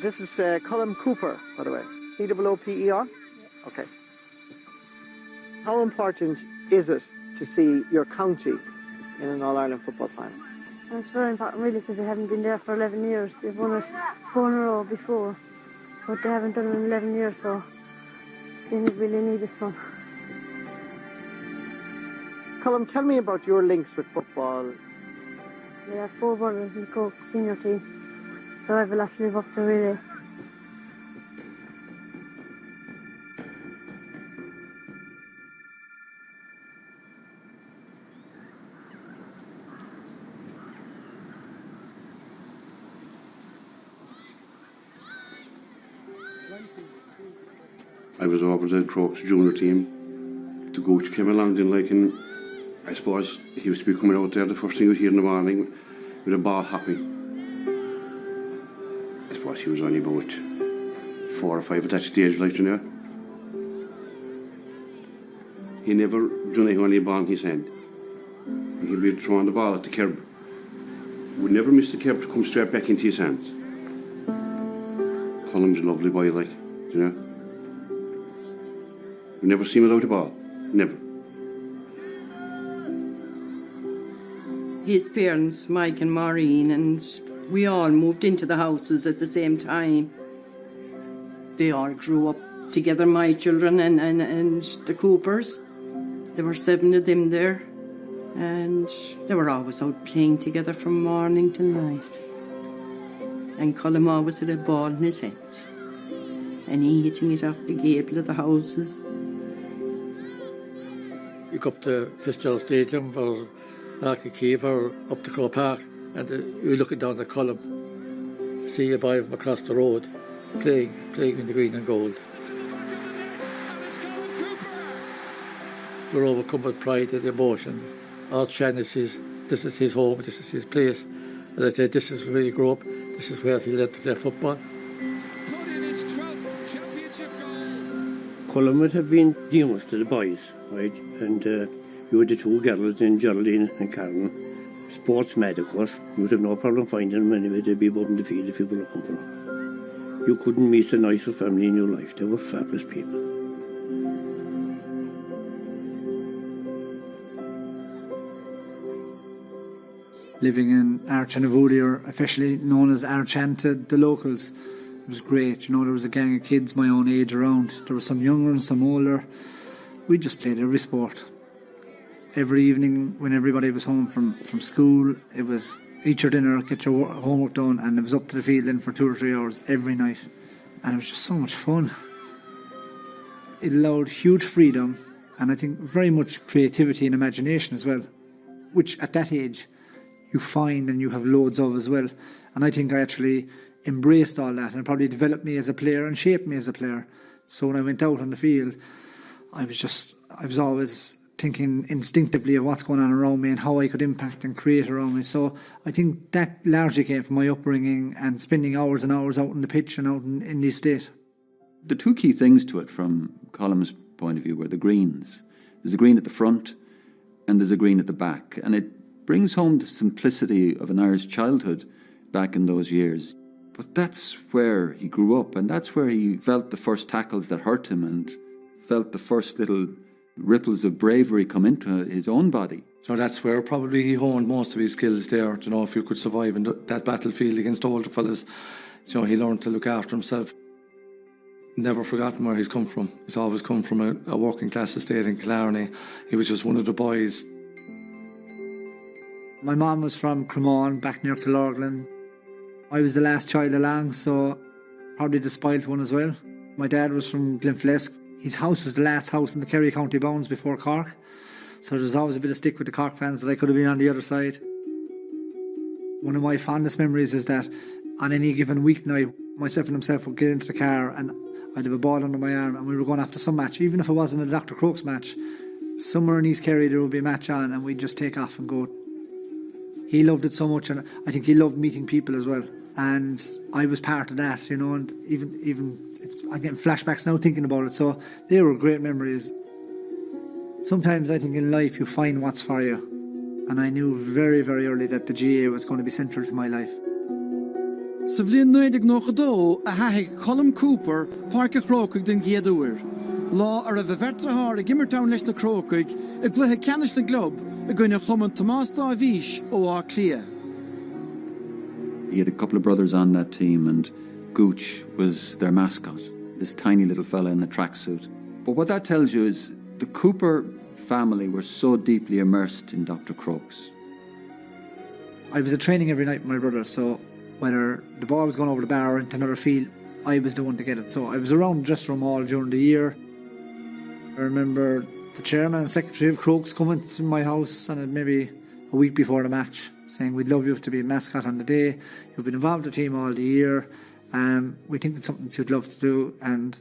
This is Colm Cooper, by the way. C-O-O-P-E-R? Okay. How important is it to see your county in an All-Ireland football final? It's very important, really, because they haven't been there for 11 years. They've won it 4 in a row before, but they haven't done it in 11 years, so they really need this one. Colm, tell me about your links with football. We have 4 brothers in the Cork senior team, so I have a lot to live up to, really. I was over the Crokes junior team. The coach came along then, like, and I suppose he used to be coming out there the first thing you would hear in the morning with a ball hopping. I suppose he was only about 4 or 5 at that stage, like, you know. He never done anything on a ball in his hand. He'd be throwing the ball at the kerb. Would never miss the kerb to come straight back into his hands. Colm's a lovely boy, like, you know. You never see him without a ball. Never. His parents, Mike and Maureen, and we all moved into the houses at the same time. They all grew up together, my children and the Coopers. There were 7 of them there, and they were always out playing together from morning till night. And Colm always had a ball in his hand, and he hitting it off the gable of the houses. You go up to Fitzgerald Stadium or Laochra Cave or up to Crow Park, and you're looking down at Colm, see a boy from across the road playing in the green and gold. We're overcome with pride and emotion. All Shan is this is his home, this is his place. As I said, this is where he grew up, this is where he learned to play football. Colm would have been the youngest of the boys, right? And you had the 2 girls, in Geraldine and Karen. Sports mad, of course. You would have no problem finding them anyway. They'd be above in the field if you were looking for them. You couldn't meet a nicer family in your life. They were fabulous people. Living in Archanavoody, or officially known as Archan to the locals, it was great. You know, there was a gang of kids my own age around. There were some younger and some older. We just played every sport. Every evening when everybody was home from school, it was eat your dinner, get your homework done, and it was up to the field then for 2 or 3 hours every night. And it was just so much fun. It allowed huge freedom, and I think very much creativity and imagination as well, which at that age you find and you have loads of as well. And I think I actually embraced all that, and it probably developed me as a player and shaped me as a player. So when I went out on the field, I was always thinking instinctively of what's going on around me and how I could impact and create around me. So I think that largely came from my upbringing and spending hours and hours out on the pitch and out in the estate. The 2 key things to it from Colm's point of view were the greens. There's a green at the front and there's a green at the back, and it brings home the simplicity of an Irish childhood back in those years. But that's where he grew up, and that's where he felt the first tackles that hurt him and felt the first little ripples of bravery come into his own body. So that's where probably he honed most of his skills there. You know, if you could survive in that battlefield against older fellas, you know, he learned to look after himself. Never forgotten where he's come from. He's always come from a working class estate in Killarney. He was just one of the boys. My mum was from Cremon, back near Killorglin. I was the last child along, so probably the spoilt one as well. My dad was from Glenflesk. His house was the last house in the Kerry County bounds before Cork. So there's always a bit of stick with the Cork fans that I could have been on the other side. One of my fondest memories is that on any given weeknight, myself and himself would get into the car and I'd have a ball under my arm and we were going after some match. Even if it wasn't a Dr. Crokes match, somewhere in East Kerry there would be a match on and we'd just take off and go. He loved it so much, and I think he loved meeting people as well. And I was part of that, you know, and even I'm getting flashbacks now thinking about it. So they were great memories. Sometimes I think in life you find what's for you. And I knew very, very early that the GAA was going to be central to my life. Sa bhliain 1992 a haigh Colm Cooper Páirc Chrócaigh den Géadúir. Lá ar a bheith vertrathar a gimmertown leis na Chrócaigh a gluthe ceannis na glob a gcuine chuman Tomás Dávíis ó Á Clia. He had a couple of brothers on that team, and Gooch was their mascot, this tiny little fella in the tracksuit. But what that tells you is the Cooper family were so deeply immersed in Dr. Crokes. I was at training every night with my brother, so whether the ball was going over the bar or into another field, I was the one to get it. So I was around the dressing room all during the year. I remember the chairman and secretary of Crokes coming to my house, and maybe a week before the match, saying, "We'd love you to be a mascot on the day. You've been involved in the team all the year. We think it's something you'd love to do." And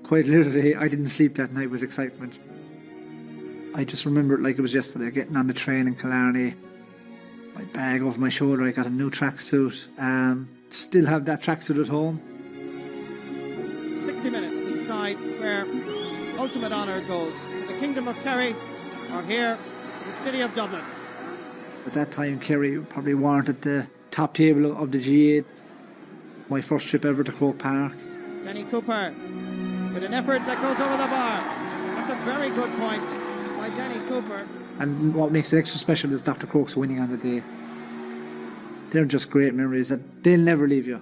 quite literally, I didn't sleep that night with excitement. I just remember it like it was yesterday, getting on the train in Killarney, my bag over my shoulder. I got a new tracksuit. Still have that tracksuit at home. 60 minutes to decide where ultimate honour goes. The Kingdom of Kerry or here, the City of Dublin. At that time, Kerry probably weren't at the top table of the G8. My first trip ever to Croke Park. Denny Cooper with an effort that goes over the bar. That's a very good point by Denny Cooper. And what makes it extra special is Dr. Crokes winning on the day. They're just great memories that they'll never leave you.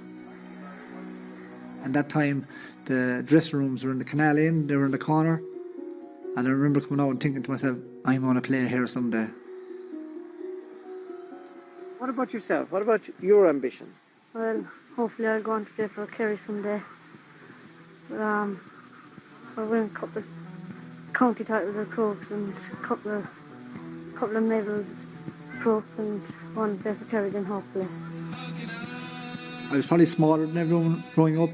And that time, the dressing rooms were in the Canal Inn, they were in the corner. And I remember coming out and thinking to myself, I'm going to play here someday. What about yourself? What about your ambitions? Well, hopefully I'll go on to play for Kerry someday. But, I'll win a couple of county titles at Crokes and a couple of medals Crokes and one play for Kerry then hopefully. I was probably smaller than everyone growing up,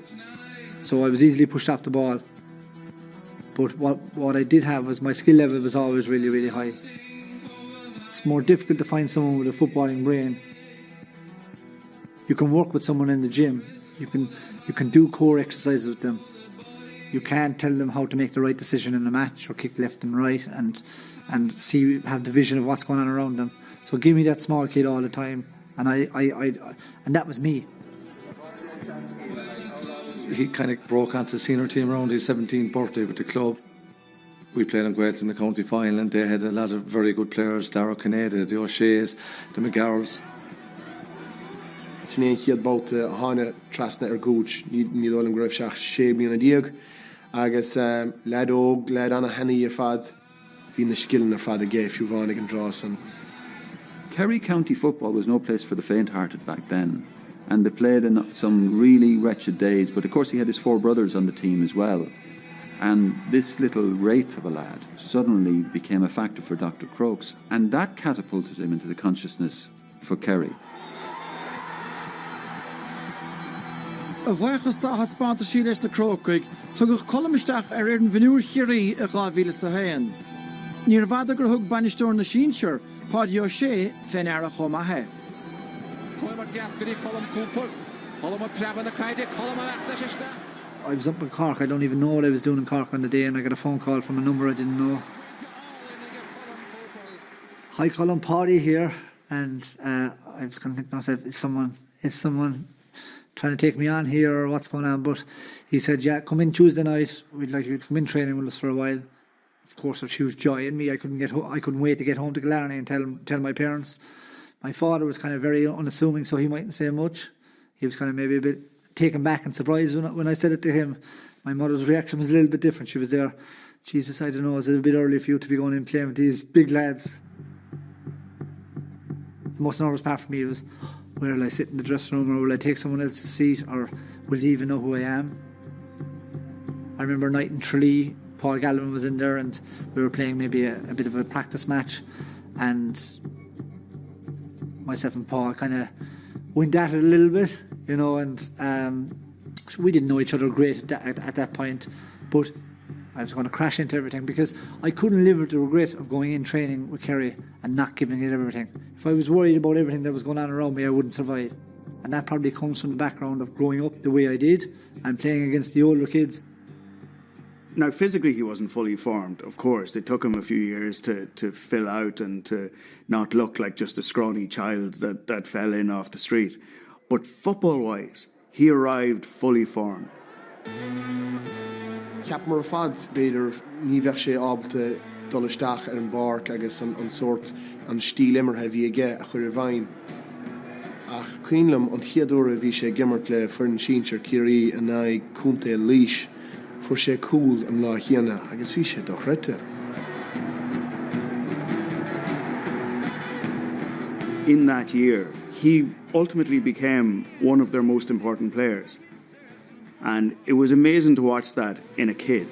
so I was easily pushed off the ball. But what I did have was my skill level was always really, really high. It's more difficult to find someone with a footballing brain. You can work with someone in the gym. You can do core exercises with them. You can't tell them how to make the right decision in a match or kick left and right and have the vision of what's going on around them. So give me that small kid all the time, and and that was me. He kind of broke onto the senior team around his 17th birthday with the club. We played in Gael in the county final, and they had a lot of very good players. Darragh Canada, the O'Sheas, the McGarrels. Snéan chiad bouta hána trasna Gooch, ní dólam go raibh seach sé bliana díag, agus lead óg, lead anna hennaí ar fad, hí na skillan ar fad a gé fiú bhánig an drásan. Kerry County football was no place for the faint-hearted back then, and they played in some really wretched days, but of course he had his four brothers on the team as well. And this little wraith of a lad suddenly became a factor for Dr. Crokes, and that catapulted him into the consciousness for Kerry. A bhaachas tá haspáanta sí leis na Chrócaigh, tugadh colmisteach ar an bhiniúr chiaí a 2001. Níor bhada gur thug bainisteoir na Síonseir, páidí ó sé féin ar a chomathe. I was up in Cork. I don't even know what I was doing in Cork on the day, and I got a phone call from a number I didn't know. Hi, Colm, Paddy here, and I was kind of thinking to myself, is someone trying to take me on here, or what's going on? But he said, yeah, come in Tuesday night. We'd like you to come in training with us for a while. Of course, there's huge joy in me. I couldn't wait to get home to Killarney and tell my parents. My father was kind of very unassuming, so he mightn't say much. He was kind of maybe a bit taken back and surprised when I said it to him. My mother's reaction was a little bit different. She was there, Jesus, I don't know, is it a bit early for you to be going in playing with these big lads? The most nervous part for me was, where will I sit in the dressing room, or will I take someone else's seat, or will they even know who I am? I remember a night in Tralee, Paul Galvin was in there, and we were playing maybe a bit of a practice match, and myself and Paul kind of went at it a little bit, you know, and we didn't know each other great at that point, but I was going to crash into everything because I couldn't live with the regret of going in training with Kerry and not giving it everything. If I was worried about everything that was going on around me, I wouldn't survive. And that probably comes from the background of growing up the way I did and playing against the older kids. Now, physically he wasn't fully formed, of course. It took him a few years to fill out and to not look like just a scrawny child that fell in off the street. but football-wise, he arrived fully formed. Ceap mar fad beidir ní bheith sé ábalta dolisteach an barc agus an sort an stíl immerthe bhí aige a chur bhain. Ach cuinlam an chiadúra bhí sé gimmart le furin sínsir cirí a naig cúnta líis for sé cool an lá chéana agus bhí sé do chreite. In that year, he ultimately became one of their most important players. And it was amazing to watch that in a kid.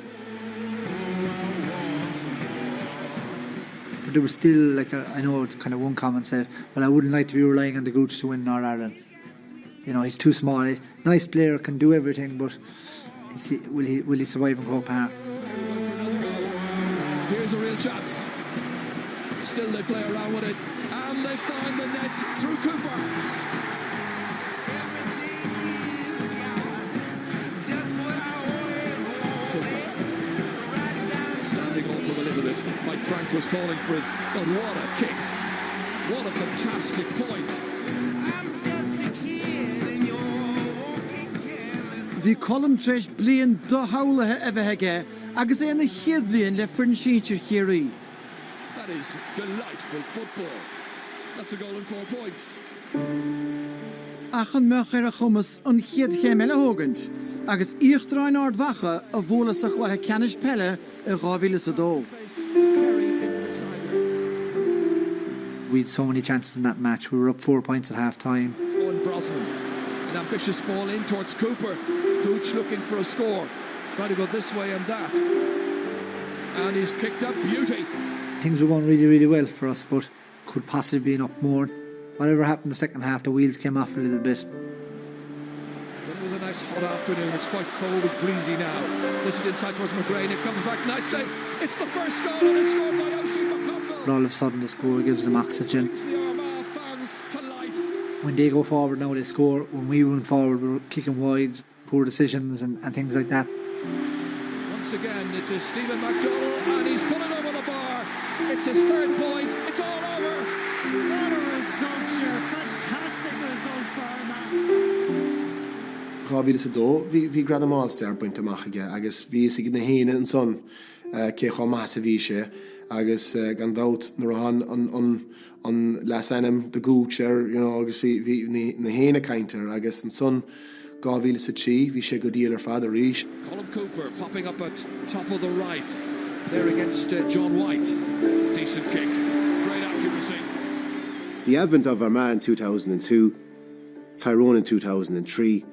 But there was still, like, I know kind of one comment said, well, I wouldn't like to be relying on the Gooch to win Northern Ireland. You know, he's too small. He's a nice player, can do everything, but will he survive in Croke Park? Here's a real chance. Still they play around with it, and they find the net through Cooper. Standing off him a little bit. Mike Frank was calling for it, but what a kick. What a fantastic point. Bhí Colm treis blian do haulathe a bheith aige, agus é na chiadblian le furin sínsir chiarí. That is delightful football. That's a goal and 4 points. Ach an meach a chumas an chiad chéime le hógant, agus íochtráin ardhacha a bhólasach le ceannis pelle a gáhíle a dó. We had so many chances in that match. We were up 4 points at half time. Owen Brosnan, an ambitious ball in towards Cooper. Gooch looking for a score. Trying to go this way and that. And he's kicked up beauty. Things were going really, really well for us, but could possibly been up more. Whatever happened in the second half, the wheels came off a little bit. But it was a nice hot afternoon. It's quite cold and breezy now. This is inside towards McGrain. It comes back nicely. It's the first goal, and it's scored by Oshie McConville. But all of a sudden, the score gives them oxygen. It's the Armagh fans to life. When they go forward now, they score. When we run forward, we're kicking wides, poor decisions and things like that. Once again, it is Stephen McDowell, and he's pulling over the bar. It's his third point. It's all over. What a result, sure. Fantastic result for Armagh. Chábhíle sa dó, bhí grad amáilte ar baint amach aige, agus bhí sa na héine an son cé chá maithe bhí sé, agus gan dát nar an leas enim de Gooch agus bhí na héine caintear, agus an son gábhíle sa trí, bhí sé go díal ar fad a rís. Colm Cooper popping up at top of the right. There against John White. Decent kick. Great accuracy. The advent of Armagh in 2002, Tyrone in 2003,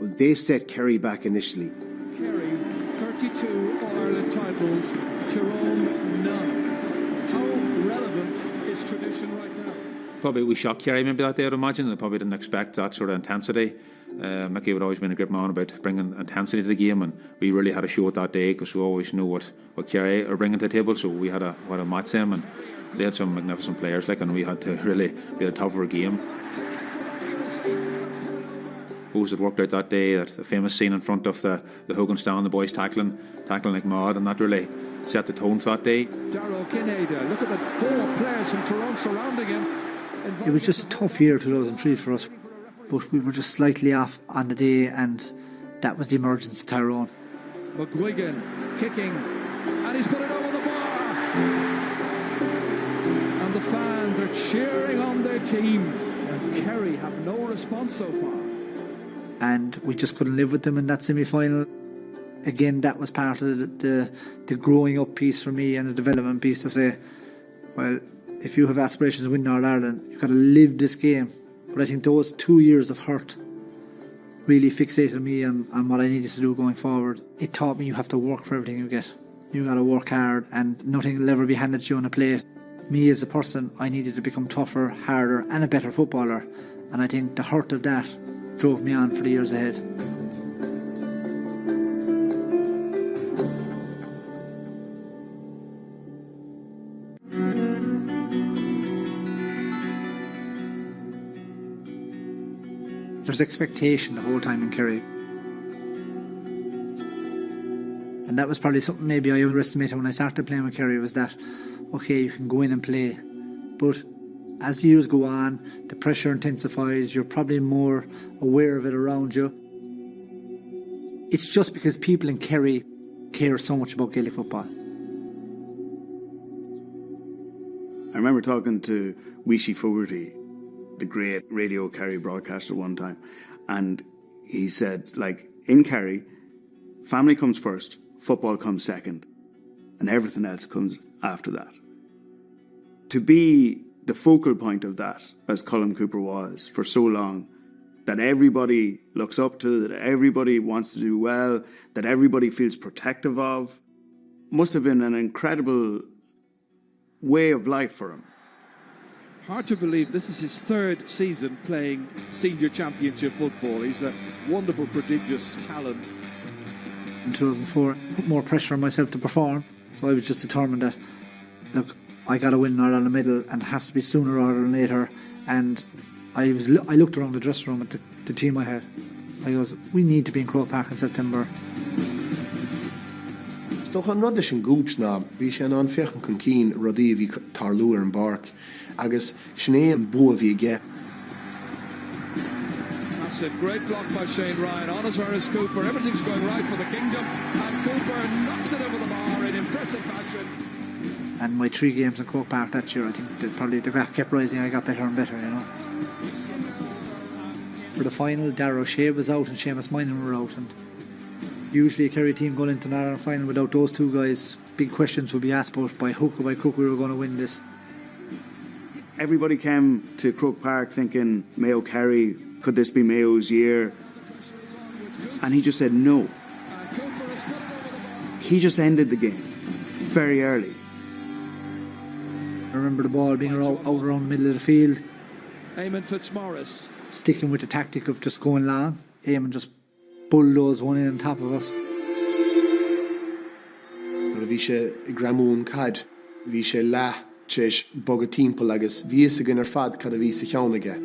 well, they set Kerry back initially. Kerry, 32 All-Ireland titles, Tyrone, none. How relevant is tradition right now? Probably we shocked Kerry maybe that day, I'd imagine. They probably didn't expect that sort of intensity. Mickey had always been a good man about bringing intensity to the game, and we really had a show it that day because we always knew what Kerry are bringing to the table, so we had a match them, and they had some magnificent players, and we had to really be at the top of our game. Those that worked out that day, that the famous scene in front of the Hogan stand, the boys tackling like mad, and that really set the tone for that day. Darrow Kinnader, look at the 4 players from Tyrone surrounding him. It was just a tough year, 2003 for us, but we were just slightly off on the day, and that was the emergence of Tyrone. McGuigan kicking, and he's put it over the bar. And the fans are cheering on their team as Kerry have no response so far. And we just couldn't live with them in that semi-final. Again, that was part of the growing up piece for me and the development piece to say, well, if you have aspirations to win Northern Ireland, you've got to live this game. But I think those 2 years of hurt really fixated me on what I needed to do going forward. It taught me you have to work for everything you get. You got to work hard, and nothing will ever be handed to you on a plate. Me as a person, I needed to become tougher, harder, and a better footballer. And I think the hurt of that drove me on for the years ahead. There's expectation the whole time in Kerry. And that was probably something maybe I underestimated when I started playing with Kerry, was that, okay, you can go in and play, but As the years go on, the pressure intensifies, you're probably more aware of it around you. It's just because people in Kerry care so much about Gaelic football. I remember talking to Wishi Fogarty, the great Radio Kerry broadcaster, one time, and he said, like, in Kerry, family comes first, football comes second, and everything else comes after that. To be the focal point of that, as Colm Cooper was for so long, that everybody looks up to, that everybody wants to do well, that everybody feels protective of, must have been an incredible way of life for him. Hard to believe this is his third season playing senior championship football. He's a wonderful, prodigious talent. In 2004, I put more pressure on myself to perform, so I was just determined that, look, I got to win an All-Ireland medal, and it has to be sooner rather than later. And I looked around the dressing room at the team I had. I goes, we need to be in Croke Park in September. Stoch an rud sin gút ná, bhí sé an fechan chun cín rodí bhí tarlúar an barc, agus sné an bua bhí ge. That's a great block by Shane Ryan. On as far as Cooper. Everything's going right for the kingdom. And Cooper knocks it over the bar in impressive fashion. And my 3 games in Croke Park that year, I think that probably the graph kept rising. I got better and better, you know. For the final, Darragh O'Shea was out and Seamus Moynihan were out. And usually a Kerry team going into an Ireland final without those 2 guys, big questions would be asked about by hook or by crook we were going to win this. Everybody came to Croke Park thinking, Mayo Kerry, could this be Mayo's year? And he just said no. He just ended the game very early. I remember the ball being out around the middle of the field. Eamon Fitzmaurice. Sticking with the tactic of just going long. Eamon just bulldozed one in on top of us. Bhí sé I gramún cad, bhí sé le teis bogad timpeall agus bhí sa gin ar fad cad a bhí sa cheannaige.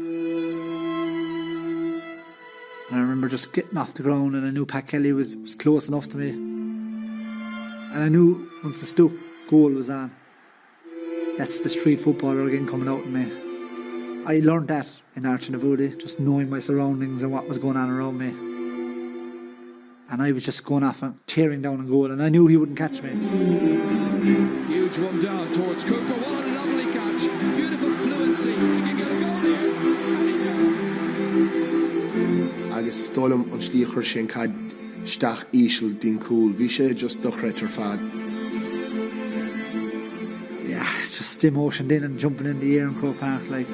And I remember just getting off the ground, and I knew Pat Kelly was close enough to me. And I knew once the Stoke goal was on, that's the street footballer again coming out in me. I learned that in Archinavoody, just knowing my surroundings and what was going on around me. And I was just going off and tearing down a goal, and I knew he wouldn't catch me. Huge run down towards Cooper. What a lovely catch. Beautiful fluency. He can get a goal here. And he does. Agus stólam an slíochar sin cad stach ísel din cool. Bhí sé just dochret ar fad. Yeah, just emotion in and jumping in the air in Croke Park, like.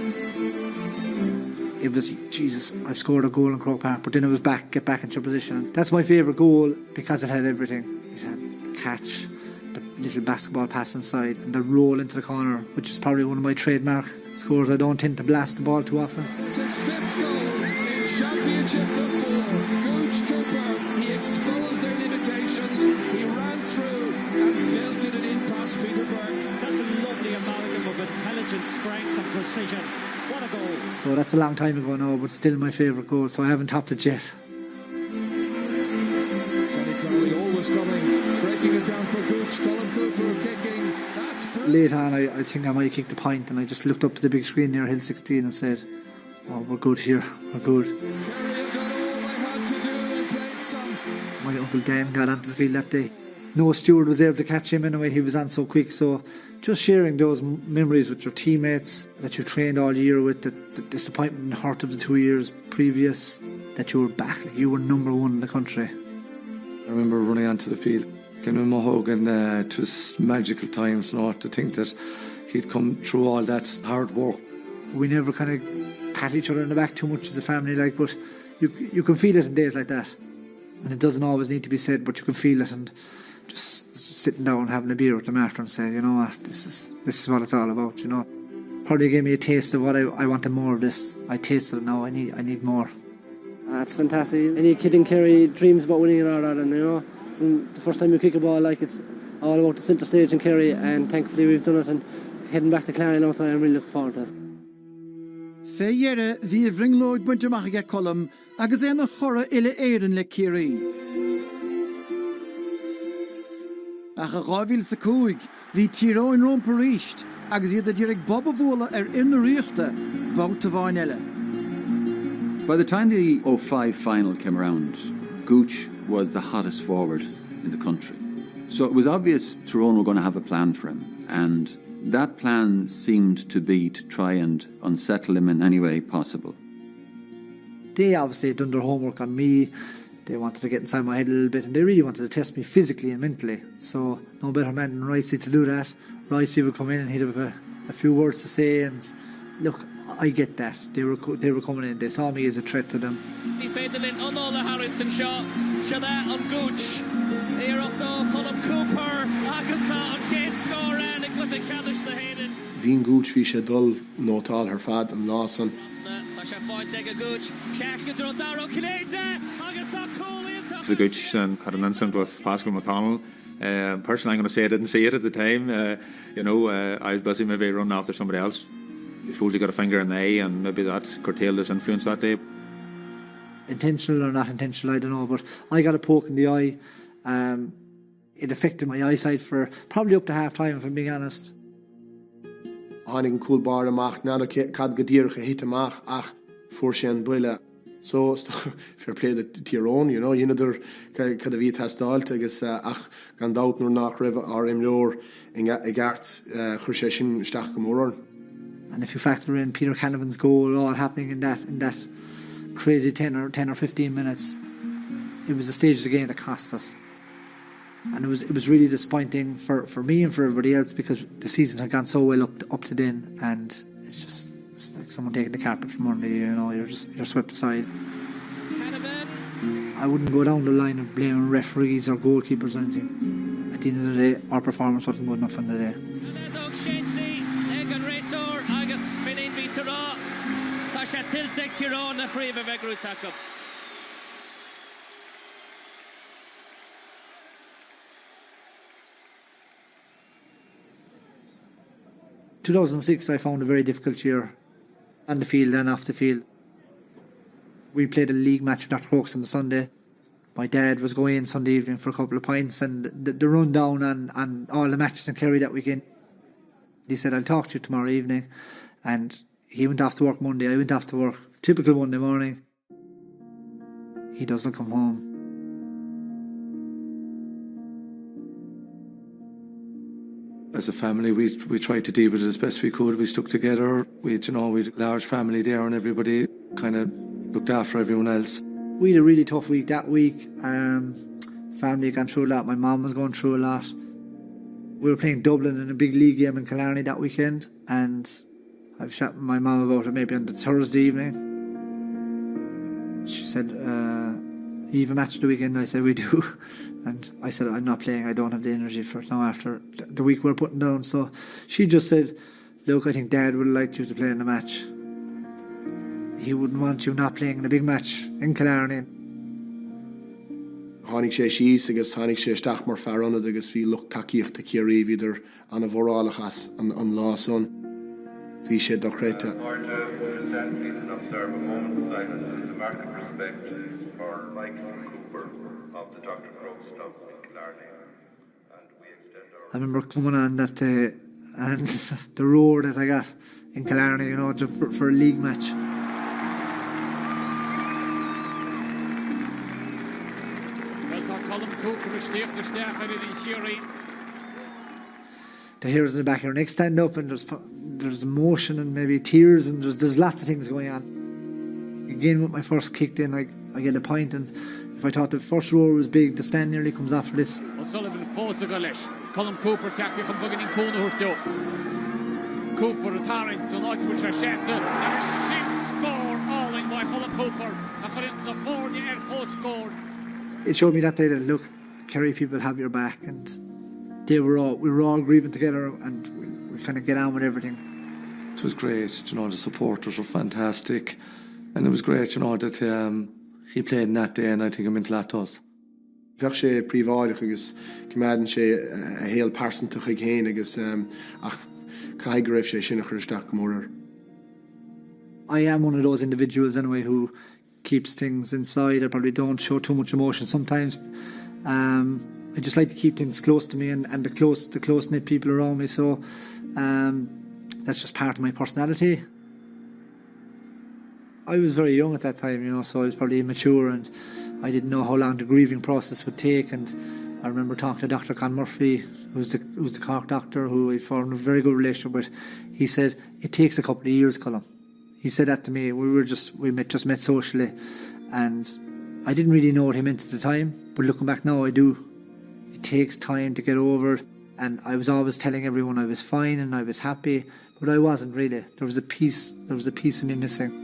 It was, Jesus, I've scored a goal in Croke Park, but then it was get back into position. That's my favourite goal because it had everything. It had the catch, the little basketball pass inside, and the roll into the corner, which is probably one of my trademark scores. I don't tend to blast the ball too often. It's his 5th goal in championship football. Gooch Cooper, he exposed their limitations. He ran through and belted it in past Peter Burke. That's a lovely amalgam of intelligence, strength and precision. What a goal. So that's a long time ago now, but still my favourite goal, so I haven't topped it yet. Johnny Crowley always coming, breaking it down for Gooch. Colm Cooper kicking. That's brilliant. Late on, I think I might have kicked the point, and I just looked up to the big screen near Hill 16 and said, oh, we're good here, we're good. Kerry have done all they had to do and played some. My Uncle Dan got onto the field that day. No steward was able to catch him anyway, he was on so quick. So just sharing those memories with your teammates that you trained all year with, the disappointment and hurt of the 2 years previous, that you were back, like you were number 1 in the country. I remember running onto the field, getting with Mahog, and it was magical times, you know, to think that he'd come through all that hard work. We never kind of pat each other in the back too much as a family, like, but you can feel it in days like that. And it doesn't always need to be said, but you can feel it. And just sitting down having a beer with them after and say, you know what, this is what it's all about, you know. Probably gave me a taste of what I wanted more of this. I tasted it now, I need more. It's fantastic. Any kid in Kerry dreams about winning an All-Ireland, you know. From the first time you kick a ball, like, it's all about the centre stage in Kerry, and thankfully we've done it, and heading back to Clare now, so I'm really looking forward to it. Féiere bhí bhringlóid buinteach ag Colm agus é na chora ile éireann le Kerry. A ach a gáhíl sa cúig, hí tíráin rompa ríist, agus iad a dúrig bob a bhóla ina riachta, báta bhain eile. By the time the 05 final came around, Gooch was the hottest forward in the country. So it was obvious Tyrone were going to have a plan for him, and that plan seemed to be to try and unsettle him in any way possible. They obviously had done their homework on me. They wanted to get inside my head a little bit, and they really wanted to test me physically and mentally. So no better man than Ricey to do that. Ricey would come in and he'd have a few words to say, and look, I get that. They were coming in. They saw me as a threat to them. He faded in on all the Harrington shot. Shada on Gooch. Here off the Colm Cooper. Augusta on Kate score and Cliffy Caddish the Hayden. Bhín Gooch bhí sé dul nótáil her fad an lásan. The Gooch had an incident with Pascal McConnell. Personally, I'm going to say I didn't see it at the time. I was busy maybe running after somebody else. I suppose he got a finger in the eye, and maybe that curtailed his influence that day. Intentional or not intentional, I don't know, but I got a poke in the eye. It affected my eyesight for probably up to half time, if I'm being honest. Hánig an cool bar amach, náda cad godíircha hit amach ach fuair sé an buile. So, fair play the Tyrone, idir cad a bhí testáilt agus ach gan daut nur nach raibh ar imleor I gart chuir sé sin isteach go mór. And if you factor in Peter Canavan's goal all happening in that crazy 10 or 15 minutes, it was a stage of the game that cost us. And it was really disappointing for me and for everybody else, because the season had gone so well up to then, and it's like someone taking the carpet from under you, you're swept aside. I wouldn't go down the line of blaming referees or goalkeepers or anything. At the end of the day, our performance wasn't good enough on the day. 2006 I found a very difficult year, on the field and off the field. We played a league match with Dr. Crokes on the Sunday. My dad was going in Sunday evening for a couple of pints, and the rundown on all the matches in Kerry that weekend. He said, I'll talk to you tomorrow evening. And he went off to work Monday, I went off to work. Typical Monday morning. He doesn't come home. As a family, we tried to deal with it as best we could. We stuck together. We had a large family there, and everybody kind of looked after everyone else. We had a really tough week that week. Family had gone through a lot. My mum was going through a lot. We were playing Dublin in a big league game in Killarney that weekend, and I've chatted with my mum about it maybe on the Thursday evening. She said, you have a match the weekend? I said, we do. And I said, I'm not playing, I don't have the energy for it now after the week we're putting down. So she just said, look, I think Dad would have liked you to play in the match. He wouldn't want you not playing in a big match in Killarney. Hánig sé síos agus hánig sé isteach mar fearrannad agus bhí lucht takeíocht a céirí viidir an a bhórálachas an láson. Bhí sé do chréite. Stand please and observe a moment of silence as a mark of respect for Michael Cooper of the Dr. Crokes Club in Killarney. And we extend our... I remember coming on that day and the roar that I got in Killarney, for a league match. The heroes in the back of your neck stand up, and there's emotion and maybe tears, and there's lots of things going on. Again, with my first kicked in, I get a point, and if I thought the first roar was big, the stand nearly comes off for this. O'Sullivan fósa go leis. Colm Cooper takeíoch an bugan in cúna thuirteó. Cooper a tarrant, so náid go tre séasa, a sin score all-in by Colm Cooper. A chuir into the 40 fós scored. It showed me that day that, look, Kerry people have your back, and we were all grieving together, and we kind of get on with everything. It was great, the supporters were fantastic, and it was great, that he played in that day, and I think it meant a lot to us. Bheadh sé príomháideach agus cumaidan sé a héal persantach ag chéin agus ach caiig raibh sé sin a chuir isteach go mór. I am one of those individuals anyway who keeps things inside. I probably don't show too much emotion sometimes. I just like to keep things close to me and the close-knit people around me. So that's just part of my personality. I was very young at that time, so I was probably immature and I didn't know how long the grieving process would take. And I remember talking to Dr. Colm Murphy, who was the Cork doctor, who I formed a very good relationship with. He said, it takes a couple of years, Colm. He said that to me. We just met socially, and I didn't really know what he meant at the time, but looking back now, I do. It takes time to get over it, and I was always telling everyone I was fine and I was happy, but I wasn't really. There was a piece of me missing.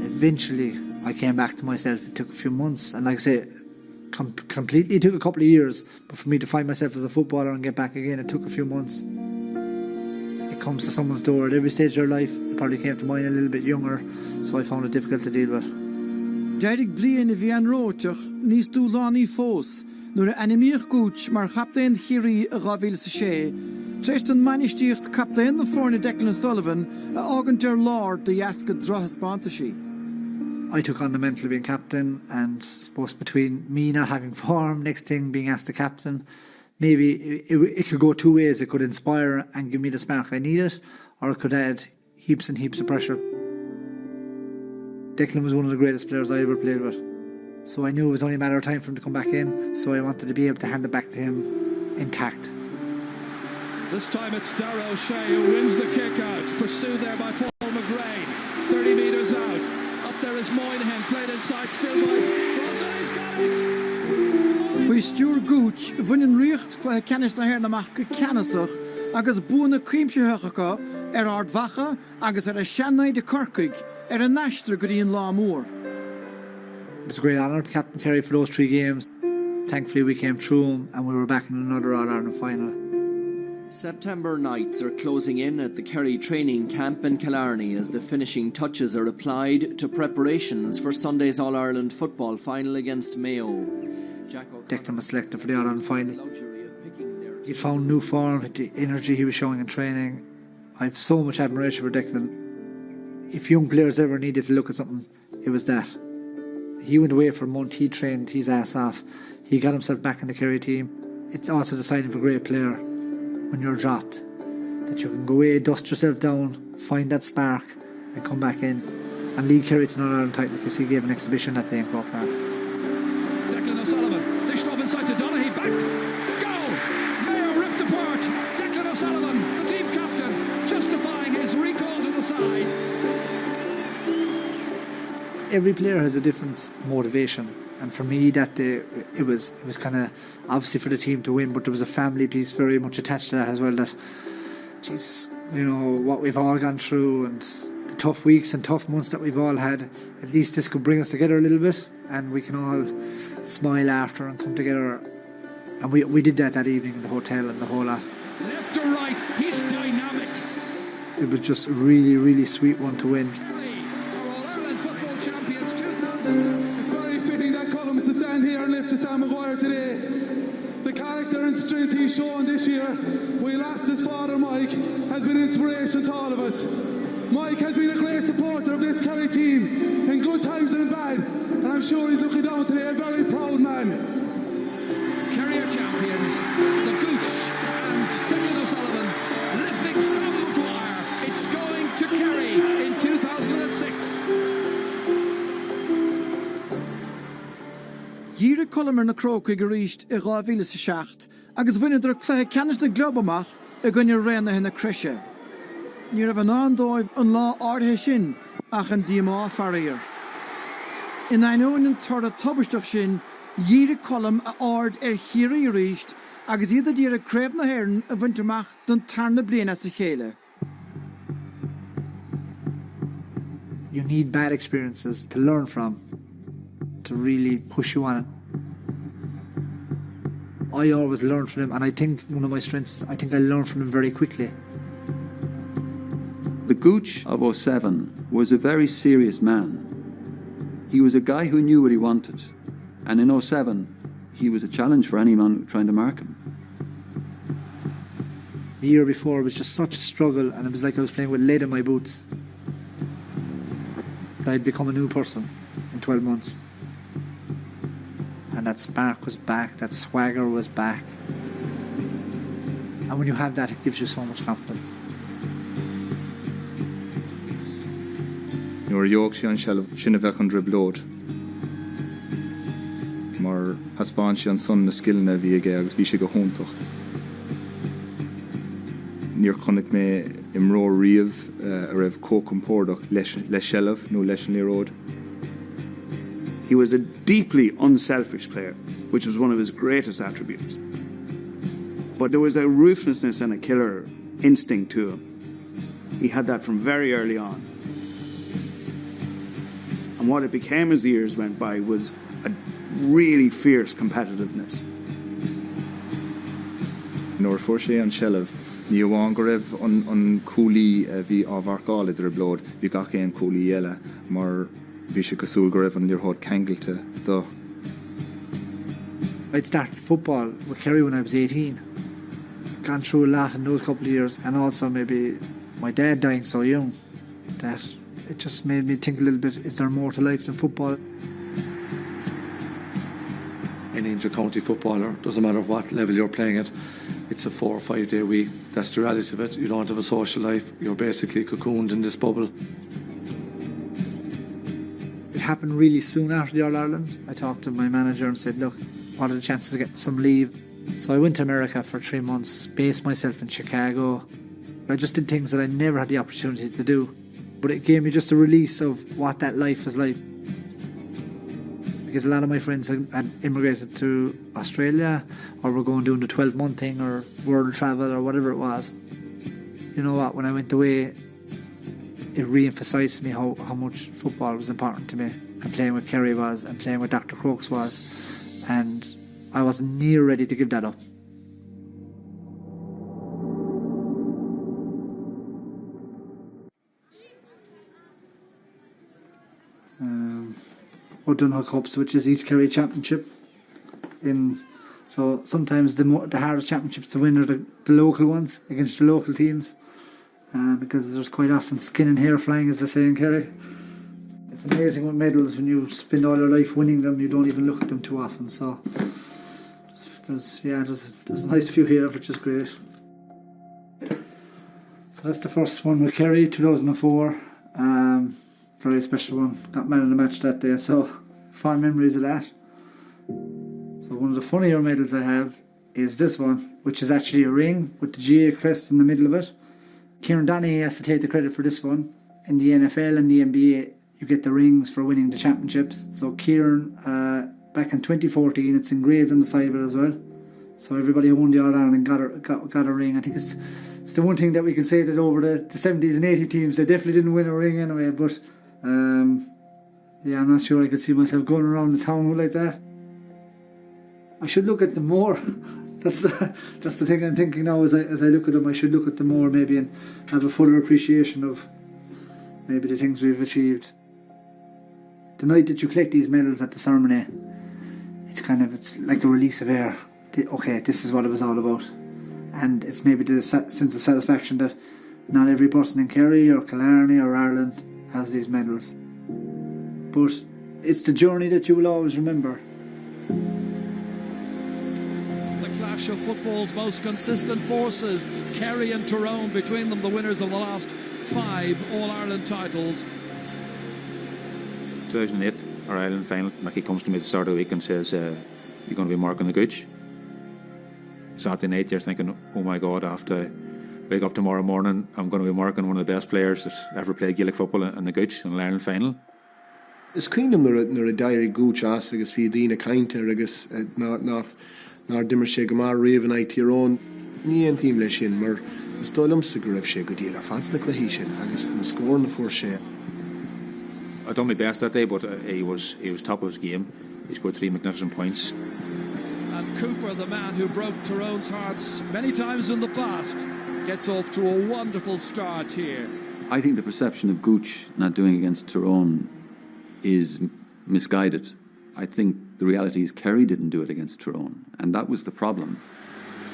Eventually, I came back to myself. It took a few months, and like I say, completely took a couple of years, but for me to find myself as a footballer and get back again, it took a few months. It comes to someone's door at every stage of their life. It probably came to mine a little bit younger, so I found it difficult to deal with. Derek blian vi an roteach nís dúlání fós, nuair a animíoch gúch mar chaptain chirí a gávíle sa sé, treist an manistíocht captain na fórna Declan O'Sullivan a ágantar lár de jasca drochas bantashi. I took on the mantle of being captain, and I suppose between me not having form, next thing being asked to captain, maybe it could go two ways. It could inspire and give me the spark I needed, or it could add heaps and heaps of pressure. Declan was one of the greatest players I ever played with, so I knew it was only a matter of time for him to come back in, so I wanted to be able to hand it back to him intact. This time it's Darragh O'Shea who wins the kick out, pursued there by Paul McGrain, 30 metres out. There is Moynihan, played inside, still by Brosnan, he's got it! Fui Stuart Gooch, vunin riecht kwa kennis na her na mach gekennissach, agus boene creamse huchacha, ard vacha, agus a shanai de Kirkig, a nashter green law moor. It was a great honour to captain Kerry for those 3 games. Thankfully we came through them and we were back in another All-Ireland final. September nights are closing in at the Kerry training camp in Killarney as the finishing touches are applied to preparations for Sunday's All-Ireland football final against Mayo. Declan was selected for the All-Ireland final. He'd found new form, the energy he was showing in training. I have so much admiration for Declan. If young players ever needed to look at something, it was that. He went away for a month, he trained his ass off. He got himself back in the Kerry team. It's also the sign of a great player. When you're dropped, that you can go away, dust yourself down, find that spark and come back in and lead Kerry to an All-Ireland title, because he gave an exhibition that day in Croke Park. Declan O'Sullivan, dished off inside to Donaghy, back, goal! Mayo ripped apart, Declan O'Sullivan, the team captain, justifying his recall to the side. Every player has a different motivation. And for me, that day, it was kind of obviously for the team to win, but there was a family piece very much attached to that as well. That, Jesus, what we've all gone through and the tough weeks and tough months that we've all had, at least this could bring us together a little bit and we can all smile after and come together. And we did that evening in the hotel and the whole lot. Left to right, he's dynamic. It was just a really, really sweet one to win. To stand here and lift to Sam Maguire today. The character and strength he's shown this year, we lost his father Mike, has been inspiration to all of us. Mike has been a great supporter of this Kerry team in good times and in bad, and I'm sure he's looking down today a very proud man. Kerry are champions, the Gooch and Declan O'Sullivan lifting Sam Maguire. It's going to Kerry in 2006. Díre Colm na Croke go ríist I gávíle sa seacht, agus bhuiine ar cléthe ceannis na globamach a gine réna hena crise. Ní raibh an andóibh an lá ardthe sin ach an díomá faríir. In aonn an tar a tobisteach sin, díre Colm a ard chiaí ríist agus iad a díre créimh na haireann a bhainteach don tarna bliana sa chéile. You need bad experiences to learn from, to really push you on it. I always learn from him, and I think one of my strengths is I think I learn from him very quickly. The Gooch of 07 was a very serious man. He was a guy who knew what he wanted, and in 07 he was a challenge for any man trying to mark him. The year before was just such a struggle, and it was like I was playing with lead in my boots. But I'd become a new person in 12 months. that spark was back, that swagger was back. And when you have that, it gives you so much confidence. Nuair dheog sé an seilbh sin a bheith an driblóid. Mar haspáin sé an son na skillna bhí aige agus bhí sé go húntach. Níor chunig mé imró riamh a raibh cócompórdach leis seilbh nó leis an líróid. He was a deeply unselfish player, which was one of his greatest attributes. But there was a ruthlessness and a killer instinct to him. He had that from very early on. And what it became as the years went by was a really fierce competitiveness. Nuair fuair sé an seilbh, ní amháin go raibh an cúlaí bhí ábharcáil idir blód, bhí gach éon cúlaí eile, mar bhí sé go súil go raibh an líorthóid cengailte dó. I'd started football with Kerry when I was 18. Gone through a lot in those couple of years, and also maybe my dad dying so young that it just made me think a little bit, is there more to life than football? Any inter-county footballer, doesn't matter what level you're playing at, it's a 4 or 5 day week. That's the reality of it. You don't have a social life. You're basically cocooned in this bubble. It happened really soon after the All-Ireland. I talked to my manager and said, look, what are the chances of getting some leave? So I went to America for 3 months, based myself in Chicago. I just did things that I never had the opportunity to do. But it gave me just a release of what that life was like. Because a lot of my friends had immigrated to Australia, or were going doing the 12-month thing, or world travel, or whatever it was. You know what, when I went away, it re-emphasised to me how much football was important to me. And playing with Kerry was, and playing with Dr. Crokes was. And I wasn't near ready to give that up. O'Donoghue Cups, which is East Kerry Championship. So sometimes the hardest championships to win are the local ones against the local teams, because there's quite often skin and hair flying, as they say in Kerry. It's amazing with medals, when you spend all your life winning them, you don't even look at them too often. So there's a nice few here, which is great. So that's the first one with Kerry, 2004. Very special one. Got man in the match that day, so fond memories of that. So one of the funnier medals I have is this one, which is actually a ring with the GA crest in the middle of it. Kieran Donaghy has to take the credit for this one. In the NFL and the NBA, you get the rings for winning the championships. So Kieran, back in 2014, it's engraved on the side of it as well. So everybody who won the All-Ireland got a ring. I think it's the one thing that we can say, that over the 70s and 80s teams, they definitely didn't win a ring anyway, but I'm not sure I could see myself going around the town like that. I should look at them more. That's the thing I'm thinking now. As I look at them, I should look at them more, maybe, and have a fuller appreciation of maybe the things we've achieved. The night that you collect these medals at the ceremony, it's like a release of air. Okay, this is what it was all about, and it's maybe the sense of satisfaction that not every person in Kerry or Killarney or Ireland has these medals. But it's the journey that you will always remember. The clash of football's most consistent forces, Kerry and Tyrone, between them the winners of the last 5 All-Ireland titles. 2008, our Ireland final, Mickey comes to me at the start of the week and says, you're going to be marking the gooch. Saturday night, you're thinking, oh my God, I have to wake up tomorrow morning, I'm going to be marking one of the best players that's ever played Gaelic football in the gooch in the Ireland final. Is cuineam nar a dair gooch as agus fi dína cainte agus nar dimmer sé go mar riamh an Tyrone ní an tíim lei sin, mar is dóilm sa go raibh sé go dtíar ar fans na cluichí sin agus na scór na fuair sé. I done my best that day, but he was top of his game. He scored 3 magnificent points. And Cooper, the man who broke Tyrone's hearts many times in the past, gets off to a wonderful start here. I think the perception of Gooch not doing against Tyrone is misguided. I think the reality is Kerry didn't do it against Tyrone, and that was the problem.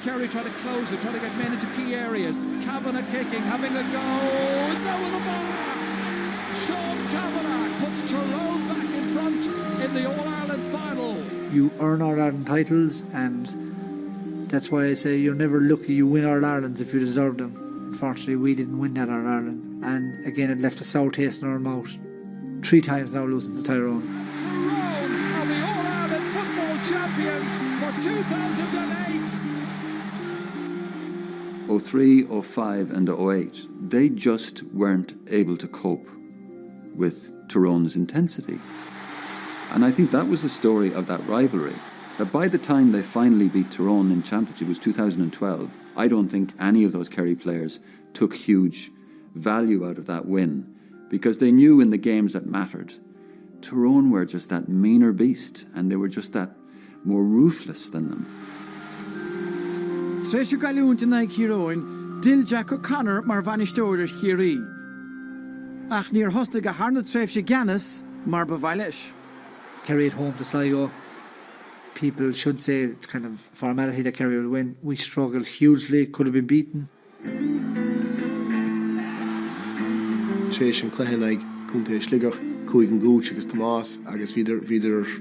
Kerry trying to close it, trying to get men into key areas. Kavanagh kicking, having a go. It's over the bar. Sean Kavanagh puts Tyrone back in front in the All-Ireland final. You earn All-Ireland titles, and that's why I say you're never lucky you win All-Irelands if you deserve them. Unfortunately, we didn't win that All-Ireland, and again it left a sour taste in our mouth. 3 times now losing to Tyrone. Tyrone are the All-Ireland football champions for 2008. 03, 05 and 08, they just weren't able to cope with Tyrone's intensity. And I think that was the story of that rivalry. That by the time they finally beat Tyrone in Championship, it was 2012, I don't think any of those Kerry players took huge value out of that win, because they knew in the games that mattered, Tyrone were just that meaner beast, and they were just that more ruthless than them. Tréisiú galúnta na Chiaróin, Dil Jack O'Connor mar bhainisteoir Chiarí. Ach níor hosta go harna tréimhse Gannis mar bhaileis. Kerry at home to Sligo. People should say it's kind of formality that Kerry will win. We struggled hugely, could have been beaten. Tréis an cluiche ag cúnta sligach chuig an gúte agus Tomás agus viidir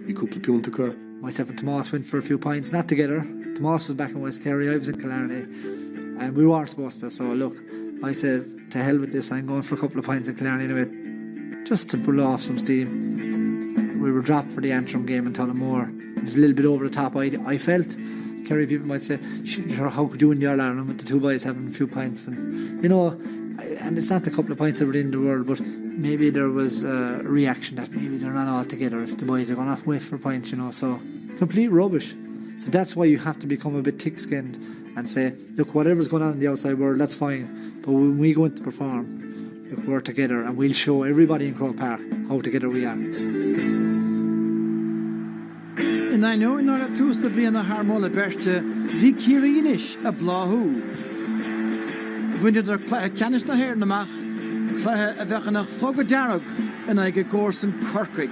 í cúpla piúnta chu. Myself and Tomás went for a few pints, not together. Tomás was back in West Kerry, I was in Killarney, and we weren't supposed to. So look, I said, to hell with this, I'm going for a couple of pints in Killarney anyway, just to pull off some steam. We were dropped for the Antrim game in Tullamore. It was a little bit over the top, I felt. Kerry people might say, sure, how could you win the All-Ireland with the two boys having a few pints? And, you know, and it's not the couple of pints that were in the world, but maybe there was a reaction that maybe they're not all together if the boys are going off with for pints, you know, so complete rubbish. So that's why you have to become a bit thick-skinned and say, look, whatever's going on in the outside world, that's fine, but when we go in to perform, look, we're together and we'll show everybody in Croke Park how together we are. In I know in order to blian a harmola berte, vi Kirinish a blahu. When der Canis na hair namach, Clahe a vechan a chogadarog, and I get gorse and Kirkig.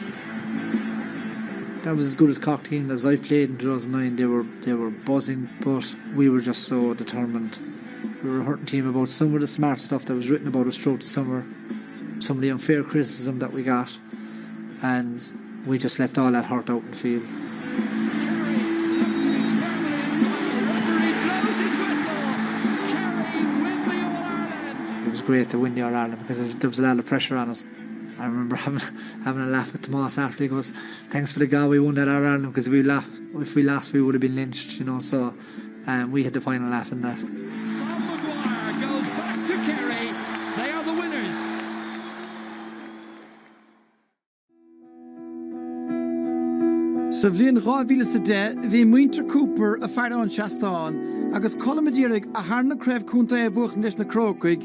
That was as good as Cork team as I've played in 2009. They were buzzing, but we were just so determined. We were a hurting team about some of the smart stuff that was written about us throughout the summer, some of the unfair criticism that we got, and we just left all that hurt out in the field. It was great to win the All-Ireland because there was a lot of pressure on us. I remember having a laugh with Tomás after. He goes, thanks for the God we won that All-Ireland, because if we lost we would have been lynched, you know, so we had the final laugh in that. Sam Maguire goes back to Kerry. They are the winners. Sa bhliain 2010, bhí Muinter Cooper a fear an Seastáin, agus Colm a harna creibh cúnta a bhuachan leis na Crócaig,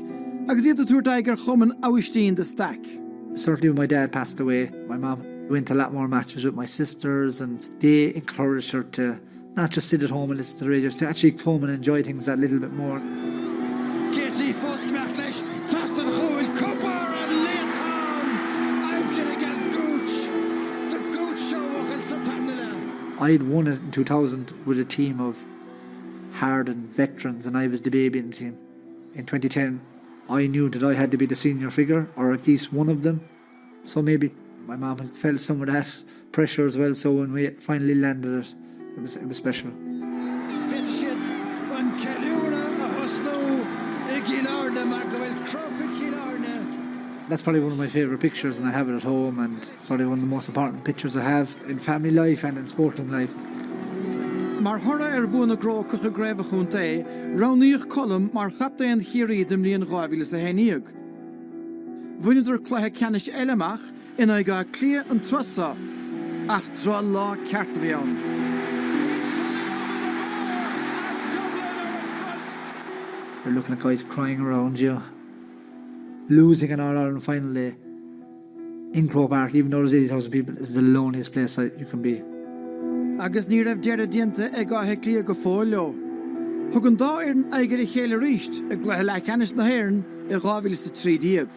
agus iad a túirtaiger chuman áistín de stack. Certainly when my dad passed away, my mom went to a lot more matches with my sisters, and they encouraged her to not just sit at home and listen to the radio, to actually come and enjoy things that little bit more. Casey Foskmachlish, Faston Huil, Cooper and Leotown. I'm sure again Gooch. The Gooch show of El Satanilla. I'd won it in 2000 with a team of hardened veterans, and I was the baby in the team. In 2010, I knew that I had to be the senior figure, or at least one of them. So maybe my mom had felt some of that pressure as well, so when we finally landed it, it was special. That's probably one of my favourite pictures, and I have it at home, and probably one of the most important pictures I have in family life and in sporting life. Mar thora bhuana grócach a gréibh chunta é, raníoch Colm mar chapta an chiarí dem líon 2011. Bhuiidir cluthe ceannis eileach ina ga clia an trosa, ach trá lá ceart bhíon. You're looking at guys crying around you. Losing an All-Ireland final day in Croke Park, even though there's 80,000 people, is the loneliest place you can be. Agus ní raibh dearad dianta ag gathe clia go fóileo. Thugann dá ar an aigeir a chéile ríist ag gluthe le ceannis na hÉireann I 2013.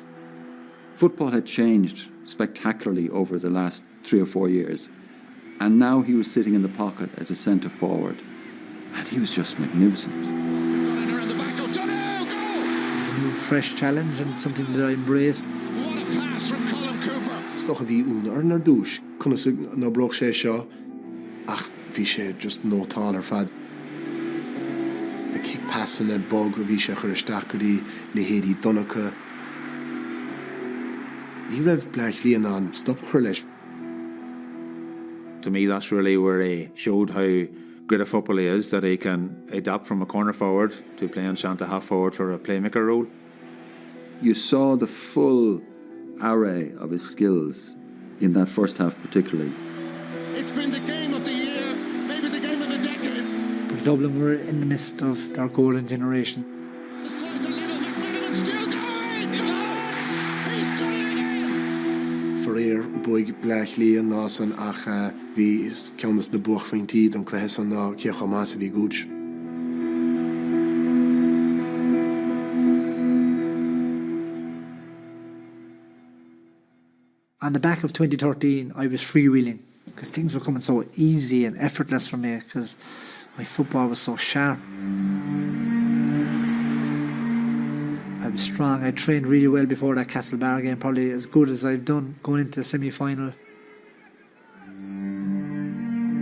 Football had changed spectacularly over the last 3 or 4 years, and now he was sitting in the pocket as a centre forward, and he was just magnificent. It was a new fresh challenge and something that I embraced. What a pass from Colm Cooper. Stoch a bhí ún ar nar dúis, chunas na broch sé seo, ach bhí sé just nótáil ar fad. The kick pass in a bog a bhí sé chur isteach go dtí le héadí Donacha. Ní raibh bleach líon an stop chur leis. To me, that's really where he showed how great a football he is, that he can adapt from a corner forward to playing centre half forward for a playmaker role. You saw the full array of his skills in that first half particularly. It's been the game of the year, maybe the game of the decade. But Dublin were in the midst of their golden generation. The side to level McManaman still going! He's got it! He's done it again! Foréir buig bleach líon násan ach bhí is ceannas na buach faoin tíd an chluichas an ná céach más a bhí gúid. On the back of 2013, I was freewheeling because things were coming so easy and effortless for me because my football was so sharp. I was strong. I trained really well before that Castlebar game, probably as good as I've done going into the semi-final.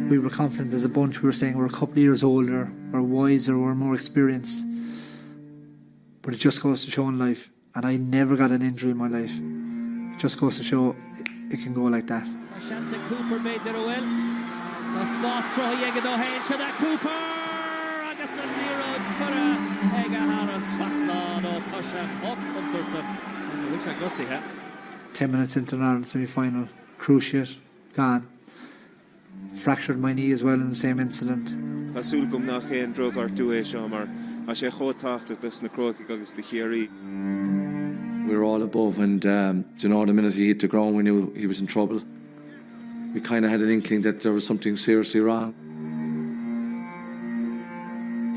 We were confident as a bunch. We were saying we're a couple of years older, we're wiser, we're more experienced. But it just goes to show in life, and I never got an injury in my life. It just goes to show it can go like that. Chance Cooper made it well. That's boss Crohiega do hen to that Cooper. Agus an Leroy Cura Ega Harold Trasna no Tosha Hot Comforter. Looks like Gutty, huh? 10 minutes into an Ireland semi-final, cruciate, gone. Fractured my knee as well in the same incident. Cosúil gom nach chéan drog ar tú é seo mar a sé chótáachtas na Crocaigh agus the chéirí. We were all above, and the minute he hit the ground, we knew he was in trouble. We kind of had an inkling that there was something seriously wrong.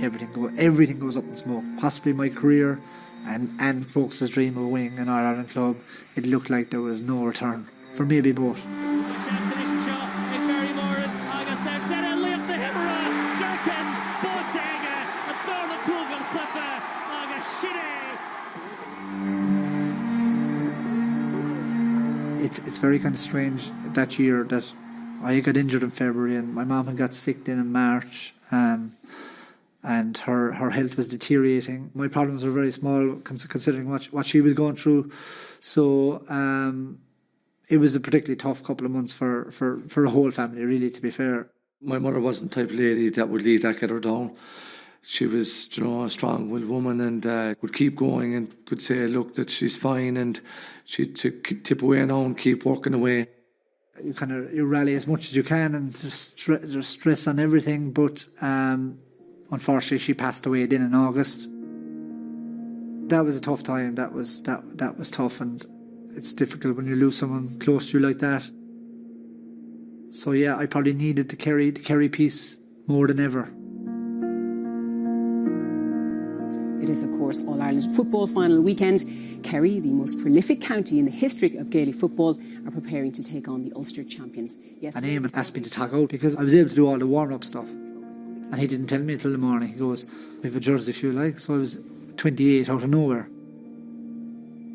Everything goes up in smoke. Possibly my career and Crokes' dream of winning an All-Ireland club. It looked like there was no return. For maybe both. It's very kind of strange that year that I got injured in February and my mum had got sick then in March, and her health was deteriorating. My problems were very small considering what she was going through, so it was a particularly tough couple of months for the whole family, really, to be fair. My mother wasn't the type of lady that would leave that get her down. She was, a strong-willed woman and would keep going and could say, look, that she's fine, and she'd tip away now and keep working away. You rally as much as you can and there's stress on everything, but unfortunately she passed away then in August. That was a tough time. That was tough, and it's difficult when you lose someone close to you like that. So yeah, I probably needed the Kerry piece more than ever. It is, of course, All-Ireland football final weekend. Kerry, the most prolific county in the history of Gaelic football, are preparing to take on the Ulster champions. And Eamon asked me to tag out because I was able to do all the warm-up stuff. And he didn't tell me until the morning. He goes, we have a jersey if you like. So I was 28 out of nowhere.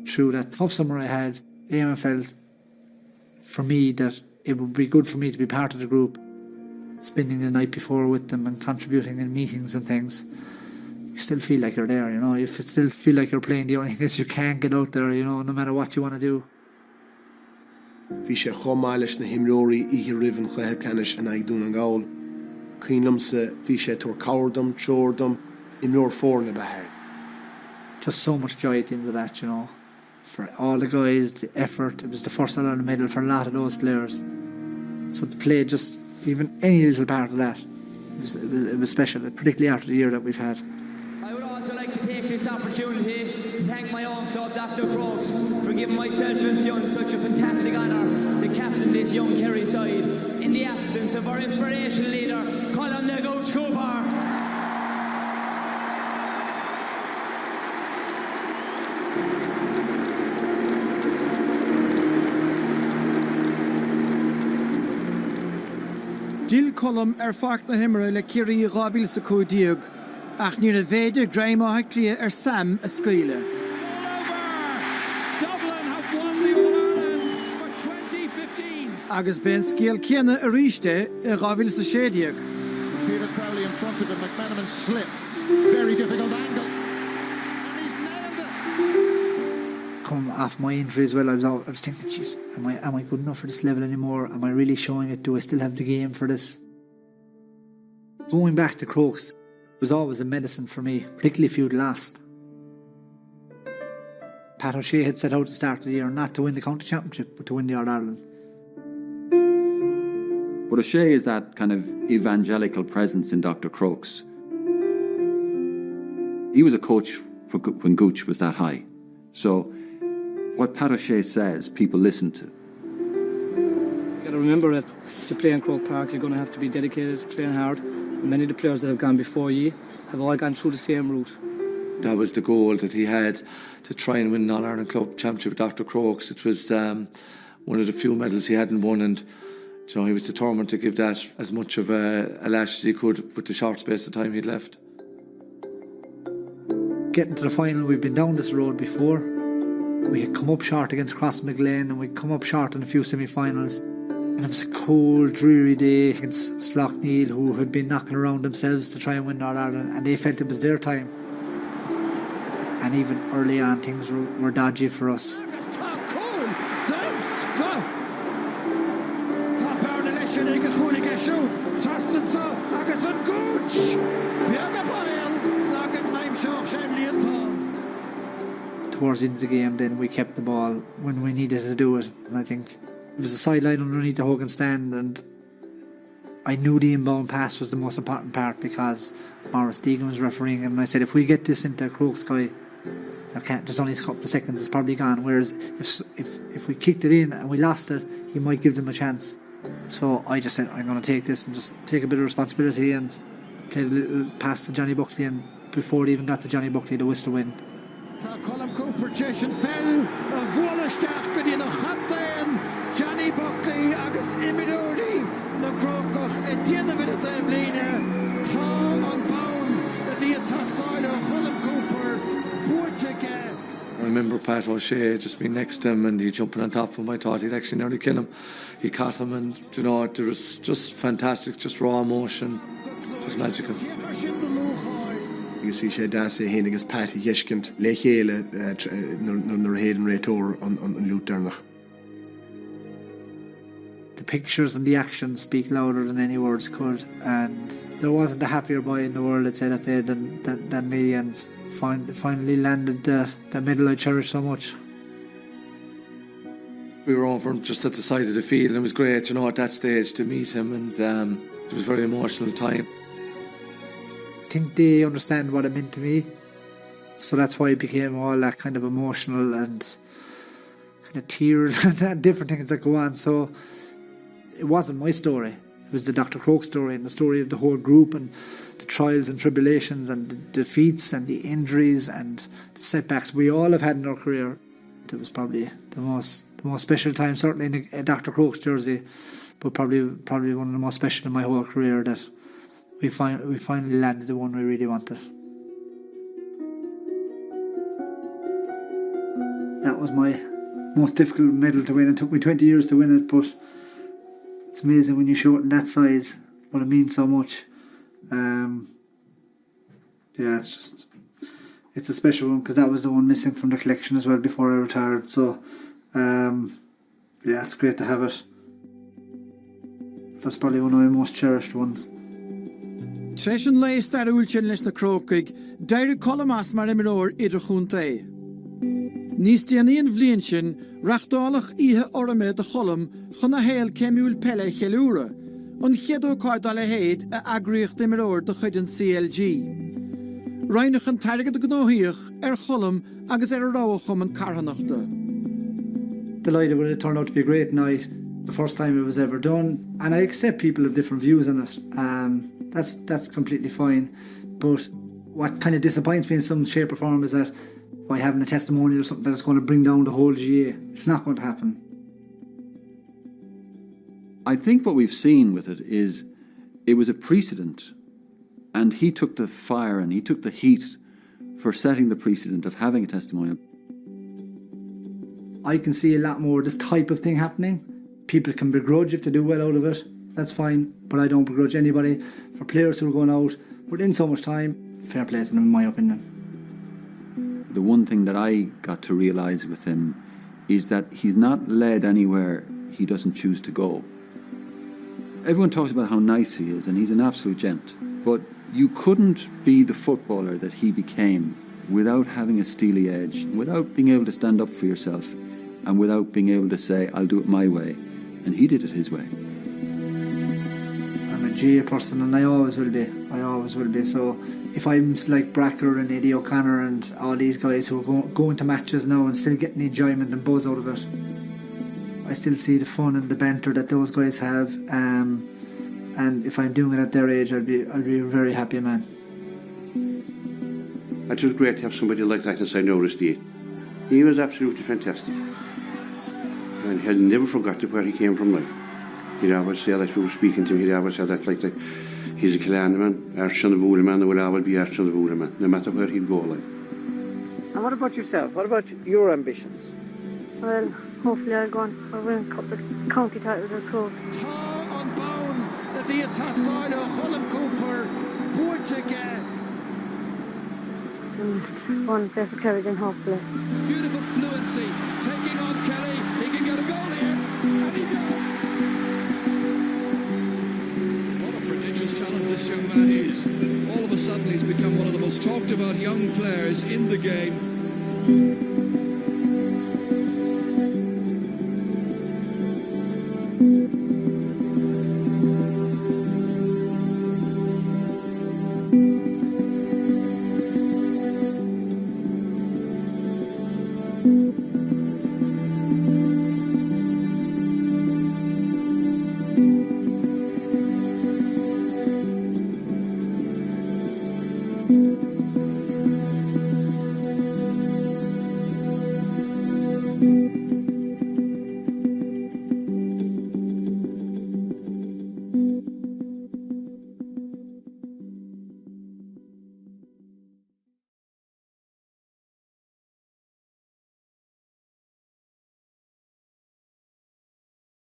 Through that tough summer I had, Eamon felt for me that it would be good for me to be part of the group, spending the night before with them and contributing in meetings and things. You still feel like you're there, you still feel like you're playing. The only thing is you can't get out there, no matter what you want to do. Bhí sé chomáiles na himróí ihe riven chléthe canis an ag dún an Gael. Cínlamsa bhí sé túr cowardom, chordom, imrór fór na bethe. Just so much joy at the end of that, For all the guys, the effort. It was the first All-Ireland medal for a lot of those players. So to play just even any little part of that, it was special, particularly after the year that we've had. I would also like to take this opportunity to thank my own club, Dr. Crokes, for giving myself and Fionn such a fantastic honour to captain this young Kerry side in the absence of our inspirational leader, Colm the Coach Cooper. Jill Colm fach na himre le Kiri Ravil sa Codiog, ach ní na bhéidir Graham a Clia Sam a scuile. Dublin have won the agus ben scéal céanna a ríiste a gáhil sa sédiaag. Peter Crowley in front of him, McManaman slipped. Very difficult angle. And he's nailed it. Come off my injury as well, I was thinking, geez, am I good enough for this level anymore? Am I really showing it? Do I still have the game for this? Going back to Crokes was always a medicine for me, particularly if you'd lost. Pat O'Shea had set out at the start of the year not to win the county championship, but to win the All-Ireland. But O'Shea is that kind of evangelical presence in Dr. Crokes. He was a coach when Gooch was that high. So what Pat O'Shea says, people listen to. You got to remember that to play in Croke Park, you're going to have to be dedicated, train hard. Many of the players that have gone before you have all gone through the same route. That was the goal that he had, to try and win an All-Ireland Club Championship with Dr. Crokes. It was one of the few medals he hadn't won, and he was determined to give that as much of a lash as he could with the short space of time he'd left. Getting to the final, we've been down this road before. We had come up short against Crossmaglen, and we'd come up short in a few semi-finals. And it was a cold, dreary day against Slaughtneil, who had been knocking around themselves to try and win All-Ireland, and they felt it was their time. And even early on, things were dodgy for us. Towards the end of the game, then we kept the ball when we needed to do it, and I think it was a sideline underneath the Hogan stand, and I knew the inbound pass was the most important part because Maurice Deegan was refereeing, and I said, if we get this into Crokes guy, there's only a couple of seconds, it's probably gone. Whereas if we kicked it in and we lost it, he might give them a chance. So I just said, I'm going to take this and just take a bit of responsibility and played a little pass to Johnny Buckley, and before it even got to Johnny Buckley, the whistle went. Colm Cooper Tishin fell a Vuolastach go dtí na chaptain Johnny Buckley agus Imidori na Crococh a déanamh in a bbliana tá an bound a bhí a tastáil Colm Cooper buirte. I remember Pat O'Shea just being next to him and he jumping on top of him. I thought he'd actually nearly kill him. He caught him, and it was just fantastic, just raw emotion, just magical. Agus bhí sé dása héana agus Pat i dheiscint le chéile nar héad an réitóir an lútearnach. The pictures and the actions speak louder than any words could, and there wasn't a happier boy in the world, I'd say, that day than me, and finally landed the medal I cherish so much. We were over just at the side of the field, and it was great, at that stage to meet him, and it was a very emotional time. I think they understand what it meant to me, so that's why it became all that kind of emotional and kind of tears and different things that go on. So it wasn't my story, it was the Dr. Croke story, and the story of the whole group, and the trials and tribulations and the defeats and the injuries and the setbacks we all have had in our career. It was probably the most special time, certainly in a Dr. Croke's jersey, but probably one of the most special in my whole career, that we finally landed the one we really wanted. That was my most difficult medal to win. It took me 20 years to win it, but it's amazing when you show it in that size, what it means so much. It's a special one, because that was the one missing from the collection as well before I retired. So it's great to have it. That's probably one of my most cherished ones. Treis an leis dar últean leis na Crocaig, deir Colm as mar imireoir idir chunta é. Níos déanaíon bhliain sin, reachtálach ihe orime de Colm chun a héal céimiúil pelle cheiliúra, an cheadú cáidal a héad a agriocht imireoir de chuid an CLG. Reinach an tairgad a gnóíoch Colm agus ráchum an carhanachta. Delighted when it turned out to be a great night, the first time it was ever done, and I accept people have different views on it. That's completely fine, but what kind of disappoints me in some shape or form is that by having a testimonial or something that's going to bring down the whole GA, it's not going to happen. I think what we've seen with it is it was a precedent, and he took the fire and he took the heat for setting the precedent of having a testimonial. I can see a lot more of this type of thing happening, People can begrudge if they do well out of it. That's fine, but I don't begrudge anybody. For players who are going out within so much time, fair play to them, in my opinion. The one thing that I got to realise with him is that he's not led anywhere he doesn't choose to go. Everyone talks about how nice he is, and he's an absolute gent. But you couldn't be the footballer that he became without having a steely edge, without being able to stand up for yourself, and without being able to say, I'll do it my way. And he did it his way. I'm a GA person, and I always will be. So if I'm like Bracker and Eddie O'Connor and all these guys who are going to matches now and still getting the enjoyment and buzz out of it, I still see the fun and the banter that those guys have. And if I'm doing it at their age, I'll be a very happy man. It was great to have somebody like that inside Norris Day. He was absolutely fantastic. And he had never forgotten where he came from. Like, he'd always say that if we were speaking to him, he'd always say that like he's a Killarney man, Arch son of Wooley man, there will always be Arch son of Wooley man, no matter where he'd go. Like. And what about yourself? What about your ambitions? Well, hopefully I'll go on and win a couple of county titles or clubs. The Tastile Colm Cooper once again. And one place for Kerry then hopefully. Beautiful fluency, taking on Kelly. He can get a goal here, and he does. What a prodigious talent this young man is. All of a sudden he's become one of the most talked about young players in the game.